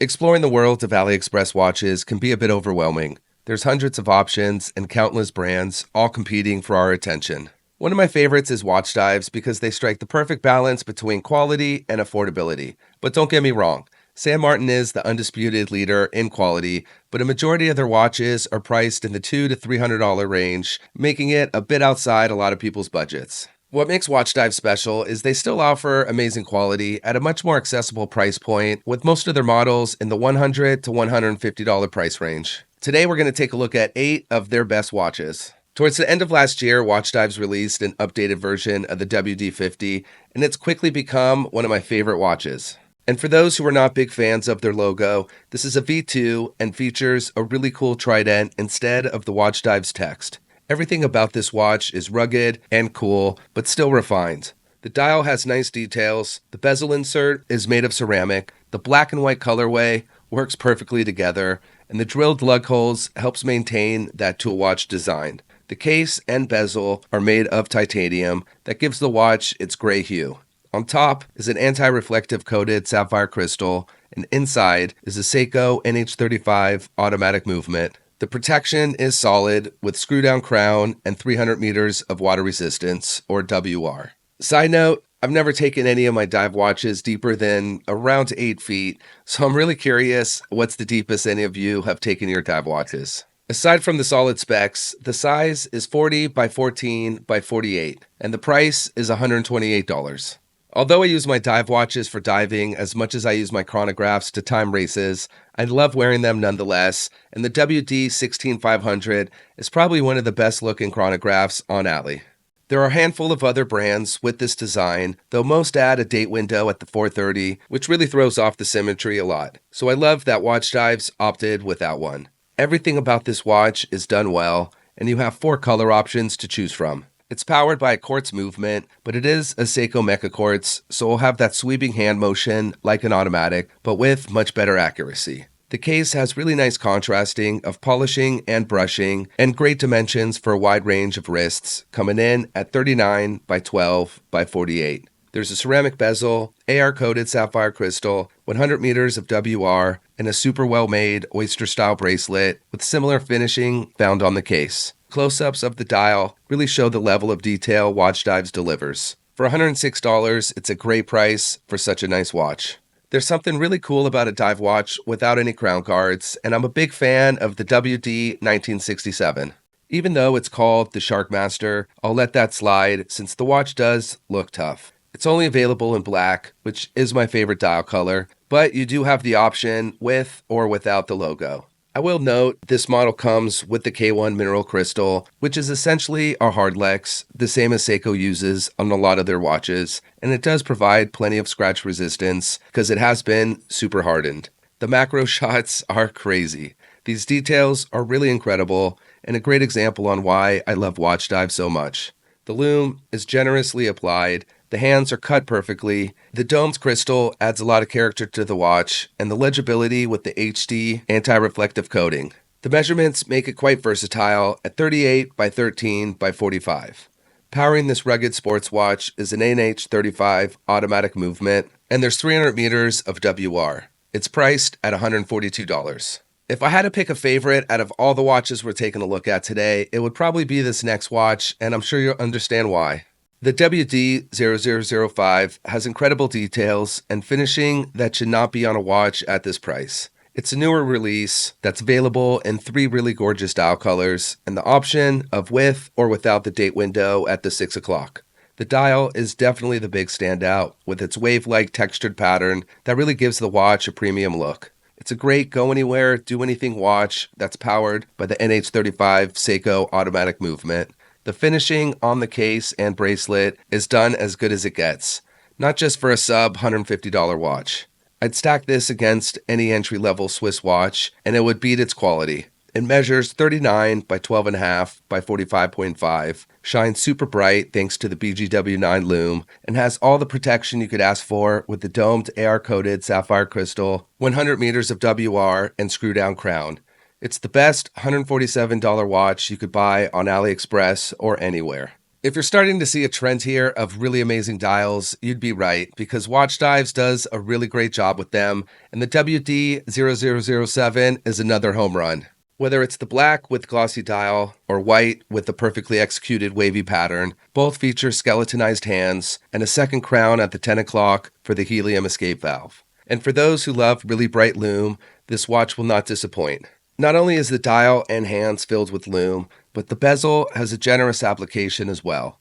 Exploring the world of AliExpress watches can be a bit overwhelming. There's hundreds of options and countless brands, all competing for our attention. One of my favorites is Watchdives because they strike the perfect balance between quality and affordability. But don't get me wrong, San Martin is the undisputed leader in quality, but a majority of their watches are priced in the $200 to $300 range, making it a bit outside a lot of people's budgets. What makes Watchdive special is they still offer amazing quality at a much more accessible price point, with most of their models in the $100 to $150 price range. Today we're going to take a look at 8 of their best watches. Towards the end of last year, Watchdives released an updated version of the WD-50, and it's quickly become one of my favorite watches. And for those who are not big fans of their logo, this is a V2 and features a really cool trident instead of the Watchdives text. Everything about this watch is rugged and cool, but still refined. The dial has nice details, the bezel insert is made of ceramic, the black and white colorway works perfectly together, and the drilled lug holes helps maintain that tool watch design. The case and bezel are made of titanium that gives the watch its gray hue. On top is an anti-reflective coated sapphire crystal, and inside is a Seiko NH35 automatic movement. The protection is solid with screw-down crown and 300 meters of water resistance, or WR. Side note, I've never taken any of my dive watches deeper than around 8 feet, so I'm really curious what's the deepest any of you have taken your dive watches. Aside from the solid specs, the size is 40 by 14 by 48, and the price is $128. Although I use my dive watches for diving as much as I use my chronographs to time races, I love wearing them nonetheless, and the WD-16500 is probably one of the best looking chronographs on Ali. There are a handful of other brands with this design, though most add a date window at the 430, which really throws off the symmetry a lot. So I love that Watchdives opted without one. Everything about this watch is done well, and you have 4 color options to choose from. It's powered by a quartz movement, but it is a Seiko Mecha Quartz, so it'll have that sweeping hand motion like an automatic, but with much better accuracy. The case has really nice contrasting of polishing and brushing, and great dimensions for a wide range of wrists, coming in at 39 by 12 by 48. There's a ceramic bezel, AR-coated sapphire crystal, 100 meters of WR, and a super well-made oyster-style bracelet with similar finishing found on the case. Close-ups of the dial really show the level of detail Watchdives delivers. For $106, it's a great price for such a nice watch. There's something really cool about a dive watch without any crown guards, and I'm a big fan of the WD 1967. Even though it's called the Sharkmaster, I'll let that slide since the watch does look tough. It's only available in black, which is my favorite dial color, but you do have the option with or without the logo. I will note this model comes with the K1 mineral crystal, which is essentially a hardlex, the same as Seiko uses on a lot of their watches, and it does provide plenty of scratch resistance because it has been super hardened. The macro shots are crazy. These details are really incredible and a great example on why I love Watchdive so much. The lume is generously applied, the hands are cut perfectly, the domed crystal adds a lot of character to the watch, and the legibility with the HD anti-reflective coating. The measurements make it quite versatile at 38 by 13 by 45. Powering this rugged sports watch is an NH35 automatic movement, and there's 300 meters of WR. It's priced at $142. If I had to pick a favorite out of all the watches we're taking a look at today, it would probably be this next watch, and I'm sure you'll understand why. The WD-0005 has incredible details and finishing that should not be on a watch at this price. It's a newer release that's available in 3 really gorgeous dial colors and the option of with or without the date window at the 6 o'clock. The dial is definitely the big standout with its wave-like textured pattern that really gives the watch a premium look. It's a great go-anywhere, do-anything watch that's powered by the NH35 Seiko automatic movement. The finishing on the case and bracelet is done as good as it gets, not just for a sub $150 watch. I'd stack this against any entry-level Swiss watch, and it would beat its quality. It measures 39 by 12.5 by 45.5, shines super bright thanks to the BGW9 lume, and has all the protection you could ask for with the domed AR-coated sapphire crystal, 100 meters of WR, and screw-down crown. It's the best $147 watch you could buy on AliExpress or anywhere. If you're starting to see a trend here of really amazing dials, you'd be right, because Watchdives does a really great job with them, and the WD0007 is another home run. Whether it's the black with glossy dial or white with the perfectly executed wavy pattern, both feature skeletonized hands and a second crown at the 10 o'clock for the helium escape valve. And for those who love really bright lume, this watch will not disappoint. Not only is the dial and hands filled with lume, but the bezel has a generous application as well.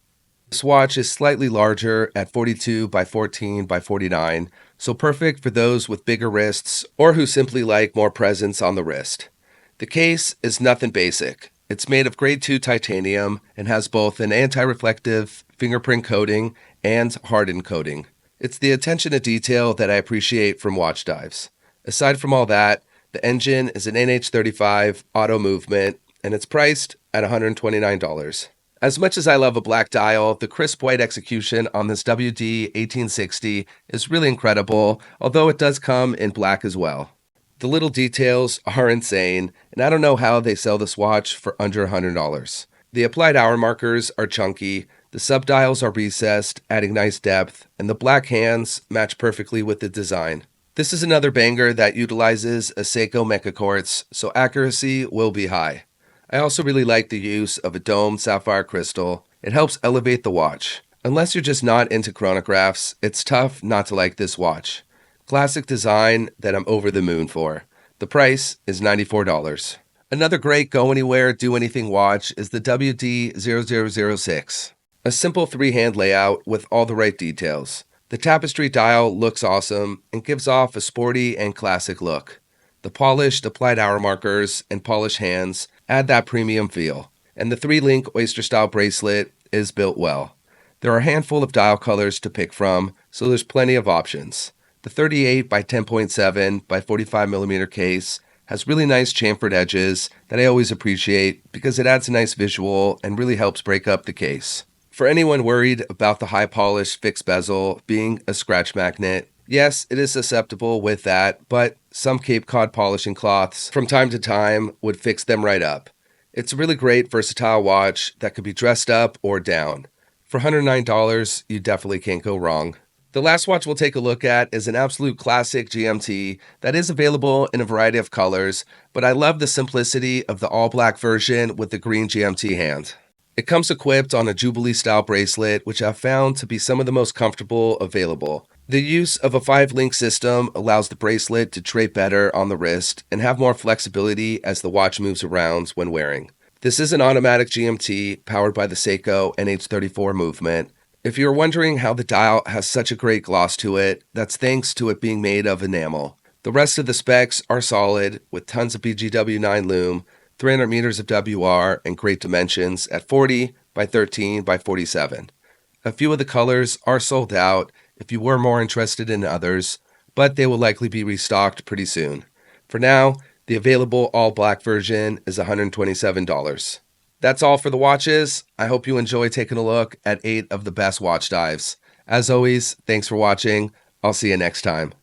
This watch is slightly larger at 42 by 14 by 49, so perfect for those with bigger wrists or who simply like more presence on the wrist. The case is nothing basic. It's made of grade 2 titanium and has both an anti-reflective fingerprint coating and hardened coating. It's the attention to detail that I appreciate from Watchdives. Aside from all that, the engine is an NH35 auto movement, and it's priced at $129. As much as I love a black dial, the crisp white execution on this WD1860 is really incredible, although it does come in black as well. The little details are insane, and I don't know how they sell this watch for under $100. The applied hour markers are chunky, the subdials are recessed, adding nice depth, and the black hands match perfectly with the design. This is another banger that utilizes a Seiko Mecha quartz, so accuracy will be high. I also really like the use of a domed sapphire crystal. It helps elevate the watch. Unless you're just not into chronographs, it's tough not to like this watch. Classic design that I'm over the moon for. The price is $94. Another great go anywhere, do anything watch is the WD0006. A simple 3-hand layout with all the right details. The tapestry dial looks awesome and gives off a sporty and classic look. The polished applied hour markers and polished hands add that premium feel. And the 3-link oyster-style bracelet is built well. There are a handful of dial colors to pick from, so there's plenty of options. The 38 by 10.7 by 45 millimeter case has really nice chamfered edges that I always appreciate because it adds a nice visual and really helps break up the case. For anyone worried about the high-polished fixed bezel being a scratch magnet, yes, it is susceptible with that, but some Cape Cod polishing cloths from time to time would fix them right up. It's a really great versatile watch that could be dressed up or down. For $109, you definitely can't go wrong. The last watch we'll take a look at is an absolute classic GMT that is available in a variety of colors, but I love the simplicity of the all-black version with the green GMT hand. It comes equipped on a Jubilee-style bracelet, which I've found to be some of the most comfortable available. The use of a 5-link system allows the bracelet to drape better on the wrist and have more flexibility as the watch moves around when wearing. This is an automatic GMT powered by the Seiko NH34 movement. If you're wondering how the dial has such a great gloss to it, that's thanks to it being made of enamel. The rest of the specs are solid, with tons of BGW9 lume, 300 meters of WR, and great dimensions at 40 by 13 by 47. A few of the colors are sold out if you were more interested in others, but they will likely be restocked pretty soon. For now, the available all-black version is $127. That's all for the watches. I hope you enjoy taking a look at 8 of the best watch dives. As always, thanks for watching. I'll see you next time.